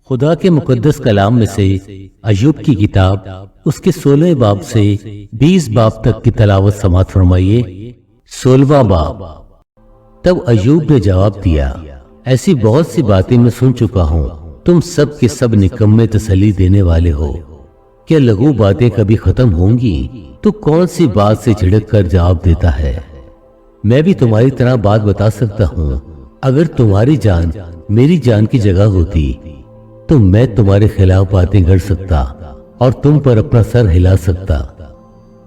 خدا کے مقدس کلام میں سے ایوب کی کتاب اس کے 16 باب سے 20 باب تک کی تلاوت سماعت فرمائیے۔ 16واں باب۔ تب ایوب نے جواب دیا، ایسی بہت سی باتیں میں سن چکا ہوں، تم سب کے سب نکمے تسلی دینے والے ہو۔ کیا لغو باتیں کبھی ختم ہوں گی؟ تو کون سی بات سے جھڑک کر جواب دیتا ہے؟ میں بھی تمہاری طرح بات بتا سکتا ہوں۔ اگر تمہاری جان میری جان کی جگہ ہوتی تو میں تمہارے خلاف باتیں گھڑ سکتا اور تم پر اپنا سر ہلا سکتا،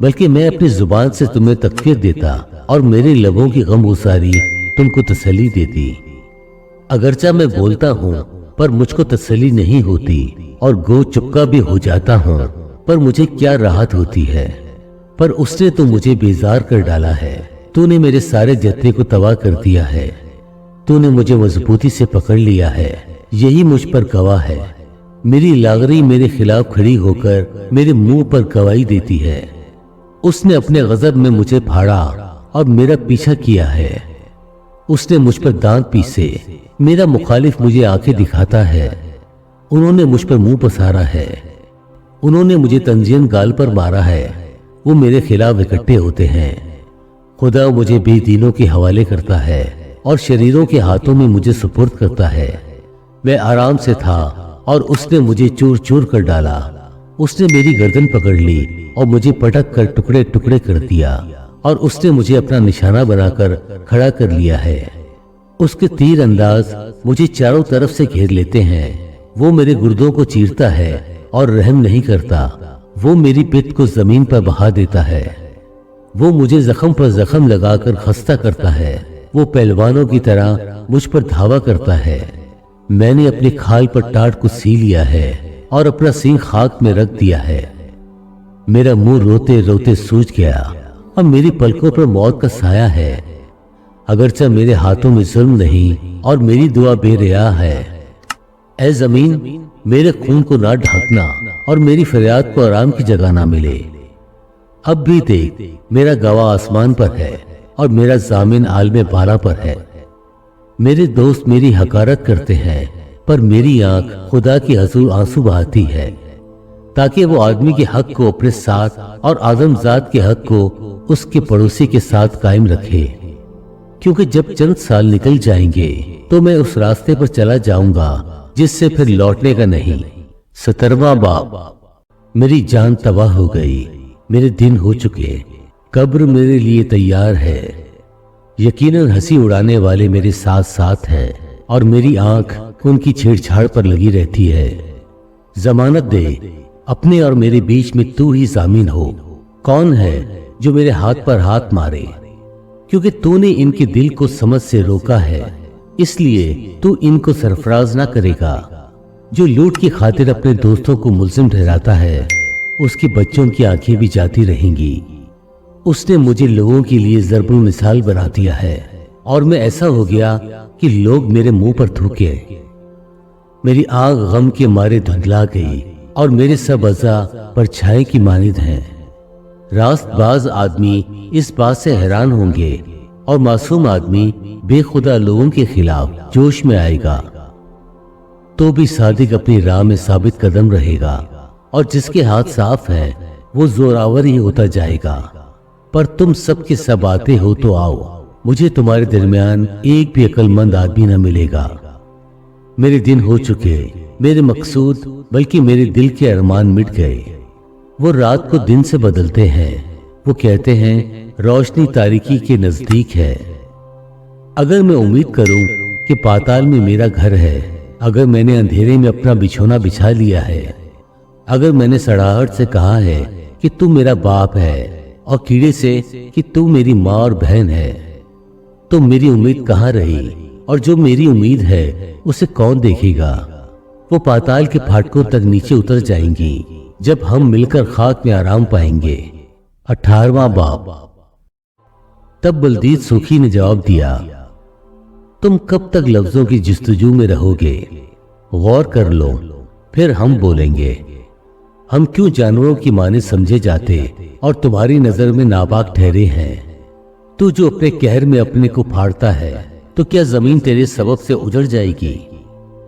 بلکہ میں اپنی زبان سے تمہیں تقویت دیتا اور میرے لبوں کی غم گساری تم کو تسلی دیتی۔ اگرچہ میں بولتا ہوں پر مجھ کو تسلی نہیں ہوتی، اور گو چپکا بھی ہو جاتا ہوں پر مجھے کیا راحت ہوتی ہے۔ پر اس نے تو مجھے بیزار کر ڈالا ہے، تو نے میرے سارے جتھے کو تباہ کر دیا ہے، تو نے مجھے مضبوطی سے پکڑ لیا ہے، یہی مجھ پر گواہ ہے۔ میری لاغری میرے خلاف کھڑی ہو کر میرے منہ پر گواہی دیتی ہے۔ اس نے اپنے غضب میں مجھے پھاڑا اور میرا پیچھا کیا ہے۔ اس نے مجھ پر دانت پیسے، میرا مخالف مجھے آنکھیں دکھاتا ہے۔ انہوں نے مجھ پر منہ پسارا ہے، انہوں نے مجھے تنزین گال پر مارا ہے، وہ میرے خلاف اکٹھے ہوتے ہیں۔ خدا مجھے بے دینوں کے حوالے کرتا ہے اور شریروں کے ہاتھوں میں مجھے سپرد کرتا ہے۔ میں آرام سے تھا اور اس نے مجھے چور چور کر ڈالا۔ اس نے میری گردن پکڑ لی اور مجھے پٹک کر ٹکڑے ٹکڑے کر دیا، اور اس نے مجھے اپنا نشانہ بنا کر کھڑا کر لیا ہے۔ اس کے تیر انداز مجھے چاروں طرف سے گھیر لیتے ہیں۔ وہ میرے گردوں کو چیرتا ہے اور رحم نہیں کرتا۔ وہ میری پٹھ کو زمین پر بہا دیتا ہے۔ وہ مجھے زخم پر زخم لگا کر خستہ کرتا ہے۔ وہ پہلوانوں کی طرح مجھ پر دھاوا کرتا ہے۔ میں نے اپنی کھال پر ٹاٹ کو سی لیا ہے اور اپنا سینگ خاک میں رکھ دیا ہے۔ میرا منہ روتے روتے سوج گیا اور میری پلکوں پر موت کا سایہ ہے۔ اگرچہ میرے ہاتھوں میں ظلم نہیں اور میری دعا بے ریا ہے۔ اے زمین، میرے خون کو نہ ڈھانکنا اور میری فریاد کو آرام کی جگہ نہ ملے۔ اب بھی دیکھ، میرا گواہ آسمان پر ہے اور میرا ضامن عالم بالا پر ہے۔ میرے دوست میری حقارت کرتے ہیں، پر میری آنکھ خدا کی حضور آنسو بہاتی ہے، تاکہ وہ آدمی کے حق کو اپنے ساتھ اور آدم ذات کے حق کو اس کے پڑوسی کے ساتھ قائم رکھے۔ کیونکہ جب چند سال نکل جائیں گے تو میں اس راستے پر چلا جاؤں گا جس سے پھر لوٹنے کا نہیں۔ 17واں باب۔ میری جان تباہ ہو گئی، میرے دن ہو چکے، قبر میرے لیے تیار ہے۔ یقیناً ہنسی اڑانے والے میرے ساتھ ساتھ ہیں اور میری آنکھ ان کی چھیڑ چھاڑ پر لگی رہتی ہے۔ ضمانت دے، اپنے اور میرے بیچ میں تو ہی ضامن ہو۔ کون ہے جو میرے ہاتھ پر ہاتھ مارے؟ کیونکہ تو نے ان کے دل کو سمجھ سے روکا ہے، اس لیے تو ان کو سرفراز نہ کرے گا۔ جو لوٹ کی خاطر اپنے دوستوں کو ملزم ٹھہراتا ہے، اس کی بچوں کی آنکھیں بھی جاتی رہیں گی۔ اس نے مجھے لوگوں کے لیے ضرب المثال بنا دیا ہے، اور میں ایسا ہو گیا کہ لوگ میرے منہ پر تھوکے۔ میری آنکھ غم کے مارے دھندلا گئی اور میرے سب اعضاء پرچھائی کی مانند ہیں۔ راست باز آدمی اس بات سے حیران ہوں گے اور معصوم آدمی بے خدا لوگوں کے خلاف جوش میں آئے گا۔ تو بھی صادق اپنی راہ میں ثابت قدم رہے گا، اور جس کے ہاتھ صاف ہیں وہ زوراور ہی ہوتا جائے گا۔ پر تم سب کے سب آتے ہو تو آؤ، مجھے تمہارے درمیان ایک بھی عقل مند آدمی نہ ملے گا۔ میرے دن ہو چکے، میرے مقصود بلکہ میرے دل کے ارمان مٹ گئے۔ وہ رات کو دن سے بدلتے ہیں، وہ کہتے ہیں روشنی تاریکی کے نزدیک ہے۔ اگر میں امید کروں کہ پاتال میں میرا گھر ہے، اگر میں نے اندھیرے میں اپنا بچھونا بچھا لیا ہے، اگر میں نے سڑاہٹ سے کہا ہے کہ تو میرا باپ ہے، اور کیڑے سے کہ تو میری ماں اور بہن ہے، تو میری امید کہاں رہی؟ اور جو میری امید ہے اسے کون دیکھے گا؟ وہ پاتال کے پھاٹکوں تک نیچے اتر جائیں گی جب ہم مل کر خاک میں آرام پائیں گے۔ 18واں باب۔ تب بلدید سوکھی نے جواب دیا، تم کب تک لفظوں کی جستجو میں رہو گے؟ غور کر لو، پھر ہم بولیں گے۔ ہم کیوں جانوروں کی مانند سمجھے جاتے اور تمہاری نظر میں ناپاک ٹھہرے ہیں؟ تو جو اپنے قہر میں اپنے کو پھاڑتا ہے، تو کیا زمین تیرے سبب سے اجڑ جائے گی؟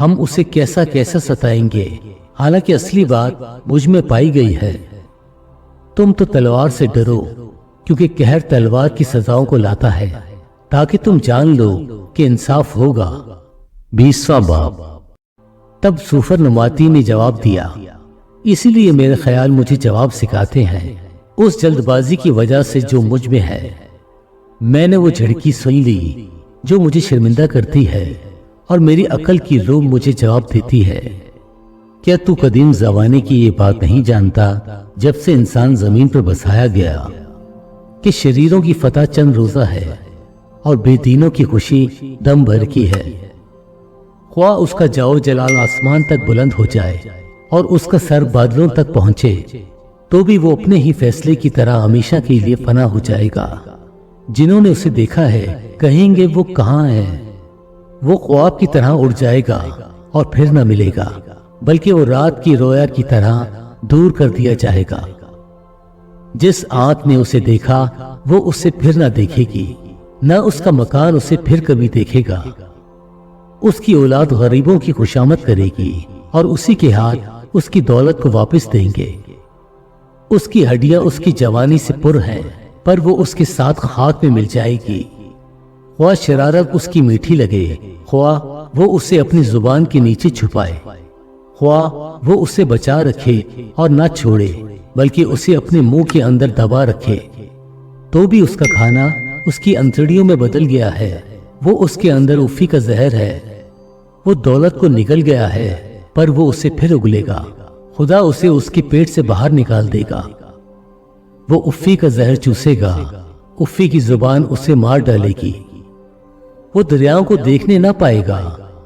ہم اسے کیسا کیسا ستائیں گے، حالانکہ اصلی بات مجھ میں پائی گئی ہے۔ تم تو تلوار سے ڈرو، کیونکہ قہر تلوار کی سزاؤں کو لاتا ہے، تاکہ تم جان لو کہ انصاف ہوگا۔ 20واں باب۔ تب سوفر نماتی نے جواب دیا، اسی لیے میرے خیال مجھے جواب سکھاتے ہیں، اس جلد بازی کی وجہ سے جو مجھ میں ہے۔ میں نے وہ جھڑکی سن لی جو مجھے شرمندہ کرتی ہے، اور میری عقل کی روح مجھے جواب دیتی ہے، کیا تو قدیم زمانے کی یہ بات نہیں جانتا جب سے انسان زمین پر بسایا گیا کہ شریروں کی فتح چند روزہ ہے اور بے دینوں کی خوشی دم بھر کی ہے؟ خواہ اس کا جاؤ جلال آسمان تک بلند ہو جائے اور اس کا سر بادلوں تک پہنچے، تو بھی وہ اپنے ہی فیصلے کی طرح ہمیشہ کے لیے فنا ہو جائے گا۔ جنہوں نے اسے دیکھا ہے کہیں گے وہ کہاں ہے؟ وہ خواب کی طرح اڑ جائے گا اور پھر نہ ملے گا، بلکہ وہ رات کی رویا کی طرح دور کر دیا جائے گا۔ جس آنکھ نے اسے دیکھا وہ اسے پھر نہ دیکھے گی، نہ اس کا مکان اسے پھر کبھی دیکھے گا۔ اس کی اولاد غریبوں کی خوشامد کرے گی اور اسی کے ہاتھ اس کی دولت کو واپس دیں گے۔ اس کی ہڈیاں اس کی جوانی سے پر ہیں، پر وہ اس کے ساتھ خاک میں مل جائے گی۔ خواہ شرارت اس کی میٹھی لگے، خواہ وہ اسے اپنی زبان کے نیچے چھپائے، خواہ وہ اسے بچا رکھے اور نہ چھوڑے بلکہ اسے اپنے منہ کے اندر دبا رکھے، تو بھی اس کا کھانا اس کی انتڑیوں میں بدل گیا ہے۔ وہ اس کے اندر افی کا زہر ہے۔ وہ دولت کو نگل گیا ہے، پر وہ اسے پھر اگلے گا۔ خدا اسے اس کے پیٹ سے باہر نکال دے گا۔ وہ افی کا زہر چوسے گا، افی کی زبان اسے مار ڈالے گی۔ وہ دریاؤں کو دیکھنے نہ پائے گا،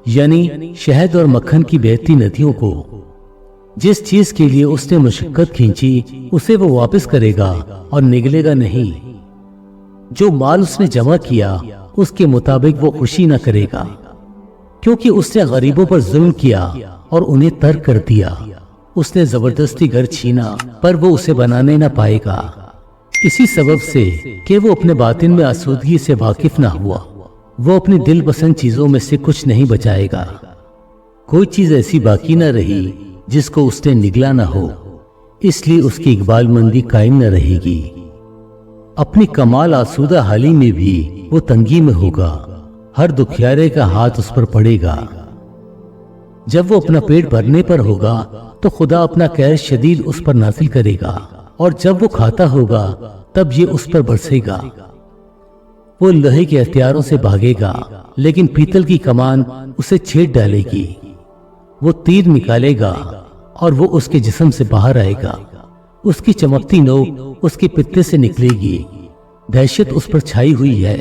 یعنی شہد اور مکھن کی بہتی ندیوں کو۔ جس چیز کے لیے اس نے مشقت کھینچی اسے وہ واپس کرے گا اور نگلے گا نہیں۔ جو مال اس نے جمع کیا اس کے مطابق وہ خوشی نہ کرے گا، کیونکہ اس نے غریبوں پر ظلم کیا اور انہیں ترک کر دیا۔ اس نے زبردستی گھر چھینا، پر وہ اسے بنانے نہ پائے گا، اسی سبب سے کہ وہ اپنے باطن میں آسودگی سے واقف نہ ہوا۔ وہ اپنی دل پسند چیزوں میں سے کچھ نہیں بچائے گا۔ کوئی چیز ایسی باقی نہ رہی جس کو اس نے نگلا نہ ہو، اس لیے اس کی اقبال مندی قائم نہ رہے گی۔ اپنی کمال آسودہ حالی میں بھی وہ تنگی میں ہوگا، ہر دکھیارے کا ہاتھ اس پر پڑے گا۔ جب وہ اپنا پیٹ بھرنے پر ہوگا تو خدا اپنا قہر شدید اس پر نازل کرے گا، اور جب وہ کھاتا ہوگا تب یہ اس پر برسے گا۔ وہ لوہے کے ہتھیاروں سے بھاگے گا، لیکن پیتل کی کمان اسے چھیڑ ڈالے گی۔ وہ تیر نکالے گا اور وہ اس کے جسم سے باہر آئے گا۔ اس کی چمکتی نوک اس کے پتے سے نکلے گی۔ دہشت اس پر چھائی ہوئی ہے،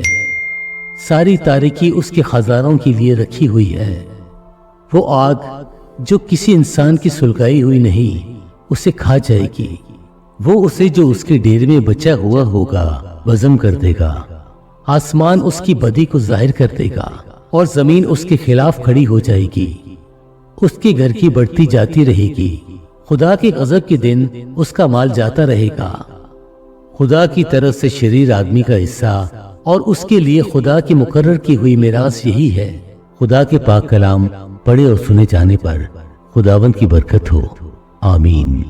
ساری تاریکی اس کے خزانوں کے لیے رکھی ہوئی ہے۔ وہ آگ جو کسی انسان کی سلگائی ہوئی نہیں اسے کھا جائے گی۔ وہ اسے جو اس کے ڈیرے میں بچا ہوا ہوگا بزم کر دے گا۔ آسمان اس کی بدی کو ظاہر کر دے گا اور زمین اس کے خلاف کھڑی ہو جائے گی۔ اس کے گھر کی بڑھتی جاتی رہے گی۔ خدا کے غضب کے دن اس کا مال جاتا رہے گا۔ خدا کی طرف سے شریر آدمی کا حصہ اور اس کے لیے خدا کی مقرر کی ہوئی میراث یہی ہے۔ خدا کے پاک کلام پڑھے اور سنے جانے پر خداوند کی برکت ہو، آمین۔